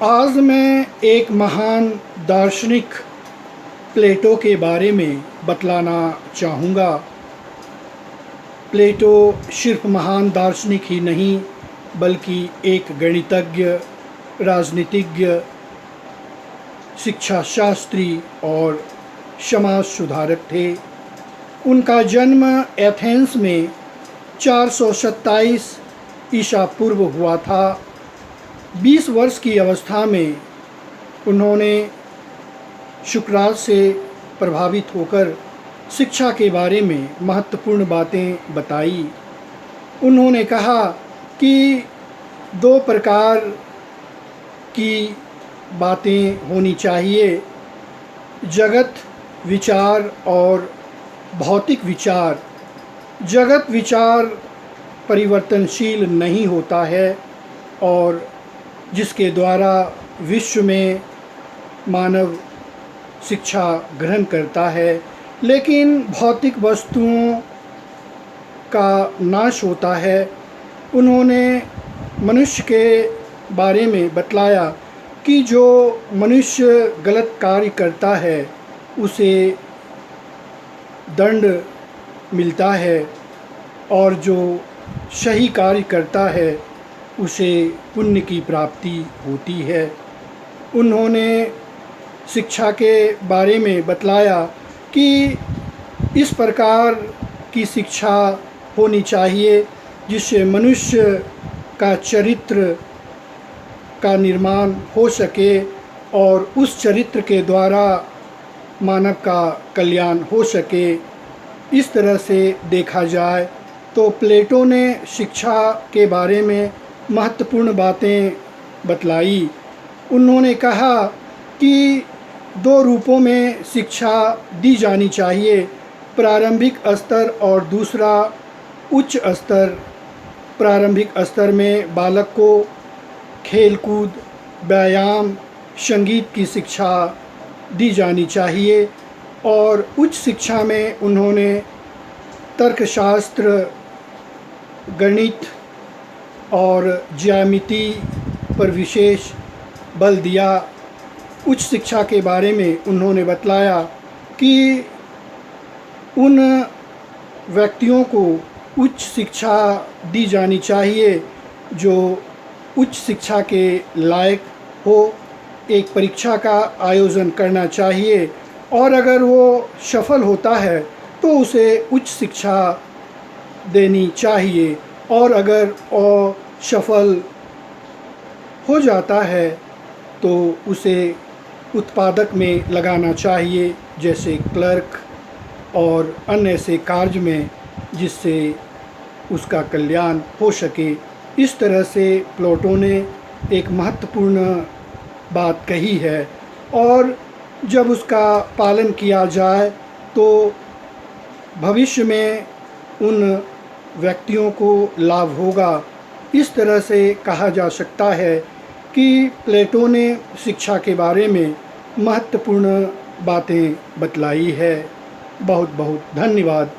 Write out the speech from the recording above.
आज मैं एक महान दार्शनिक प्लेटो के बारे में बतलाना चाहूँगा। प्लेटो सिर्फ महान दार्शनिक ही नहीं बल्कि एक गणितज्ञ, राजनीतिज्ञ, शिक्षा शास्त्री और समाज सुधारक थे। उनका जन्म एथेंस में 427 ईसा पूर्व हुआ था। 20 वर्ष की अवस्था में उन्होंने सुकरात से प्रभावित होकर शिक्षा के बारे में महत्वपूर्ण बातें बताई। उन्होंने कहा कि 2 प्रकार की बातें होनी चाहिए, जगत विचार और भौतिक विचार। जगत विचार परिवर्तनशील नहीं होता है और जिसके द्वारा विश्व में मानव शिक्षा ग्रहण करता है, लेकिन भौतिक वस्तुओं का नाश होता है। उन्होंने मनुष्य के बारे में बतलाया कि जो मनुष्य गलत कार्य करता है उसे दंड मिलता है और जो सही कार्य करता है उसे पुण्य की प्राप्ति होती है। उन्होंने शिक्षा के बारे में बतलाया कि इस प्रकार की शिक्षा होनी चाहिए जिससे मनुष्य का चरित्र का निर्माण हो सके और उस चरित्र के द्वारा मानव का कल्याण हो सके। इस तरह से देखा जाए तो प्लेटो ने शिक्षा के बारे में महत्वपूर्ण बातें बतलाई। उन्होंने कहा कि 2 रूपों में शिक्षा दी जानी चाहिए, प्रारंभिक स्तर और दूसरा उच्च स्तर। प्रारंभिक स्तर में बालक को खेलकूद, व्यायाम, संगीत की शिक्षा दी जानी चाहिए और उच्च शिक्षा में उन्होंने तर्कशास्त्र, गणित और ज्यामिति पर विशेष बल दिया। उच्च शिक्षा के बारे में उन्होंने बतलाया कि उन व्यक्तियों को उच्च शिक्षा दी जानी चाहिए जो उच्च शिक्षा के लायक हो। एक परीक्षा का आयोजन करना चाहिए और अगर वो सफल होता है तो उसे उच्च शिक्षा देनी चाहिए और अगर असफल हो जाता है तो उसे उत्पादक में लगाना चाहिए, जैसे क्लर्क और अन्य ऐसे कार्य में जिससे उसका कल्याण हो सके। इस तरह से प्लेटो ने एक महत्वपूर्ण बात कही है और जब उसका पालन किया जाए तो भविष्य में उन व्यक्तियों को लाभ होगा। इस तरह से कहा जा सकता है कि प्लेटो ने शिक्षा के बारे में महत्वपूर्ण बातें बतलाई है। बहुत बहुत धन्यवाद।